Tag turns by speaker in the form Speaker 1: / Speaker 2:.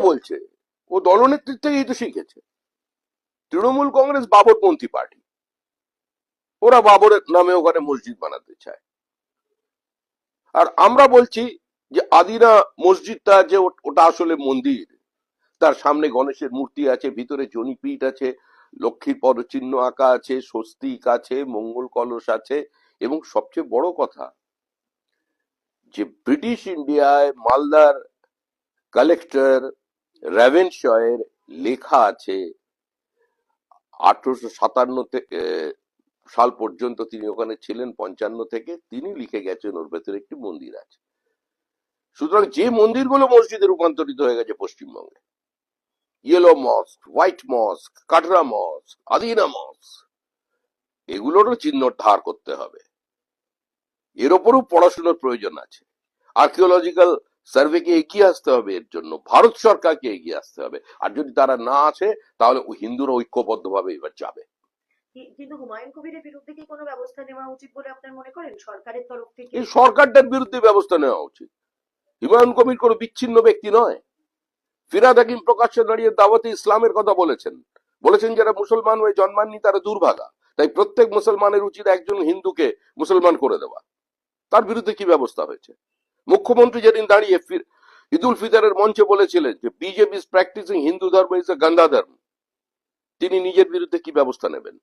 Speaker 1: বলছে ও দলনেত্রীর থেকেই তো শিখেছে। তৃণমূল কংগ্রেস বাবরপন্থী পার্টি, ওরা বাবরের নামে ওখানে মসজিদ বানাতে চায়। আর আমরা বলছি যে আদিনা মসজিদটা যে ওটা আসলে মন্দির, তার সামনে গণেশের মূর্তি আছে, ভিতরে জনিপীঠ আছে, লক্ষ্মীর পদচিহ্ন আঁকা আছে, স্বস্তিক আছে, মঙ্গল কলস আছে, এবং সবচেয়ে বড় কথা যে ব্রিটিশ ইন্ডিয়ায় মালদার কালেক্টর রেভেনশয়ের লেখা আছে 1857 সাল পর্যন্ত তিনি ওখানে ছিলেন, 55 থেকে, তিনি লিখে গেছেন ওর ভেতরে একটি মন্দির আছে। সুতরাং যে মন্দিরগুলো মসজিদে রূপান্তরিত হয়ে গেছে পশ্চিমবঙ্গে, ইয়েলো মস্ক, হোয়াইট মস্ক, কাটরা মস্ক, আদিনা মস্ক, এগুলোরও চিহ্নোদ্ধার করতে হবে। এর ওপরও পড়াশোনার প্রয়োজন আছে। আর্কিওলজিক্যাল সার্ভেকে এগিয়ে আসতে হবে, এর জন্য ভারত সরকারকে এগিয়ে আসতে হবে। আর যদি তারা না আসে তাহলে হিন্দুরা ঐক্যবদ্ধভাবে এবার যাবে।
Speaker 2: কিন্তু হুমায়ুন কবিরের বিরুদ্ধে কি কোনো ব্যবস্থা নেওয়া উচিত বলে আপনার মনে করেন সরকারের তরফ থেকে?
Speaker 1: এই সরকারটার বিরুদ্ধে ব্যবস্থা নেওয়া উচিত। হুমায়ুন কবির কোনো বিচ্ছিন্ন ব্যক্তি নয়। ফিরহাদ হাকিম প্রকাশ্যে দাঁড়িয়ে দাওয়াতে ইসলামের কথা বলেছেন যারা মুসলমান হয়ে জন্মাননি তারা দুর্ভাগা, তাই প্রত্যেক মুসলমানের উচিত একজন হিন্দুকে মুসলমান করে দেওয়া। তার বিরুদ্ধে কি ব্যবস্থা হয়েছে? মুখ্যমন্ত্রী যেদিন দাঁড়িয়ে ঈদ উল ফিতরের মঞ্চে বলেছিলেন যে বিজেপি ইজ প্র্যাকটিসিং হিন্দু ধর্ম ইজ এ গান্ধা ধর্ম, তিনি নিজের বিরুদ্ধে কি ব্যবস্থা নেবেন?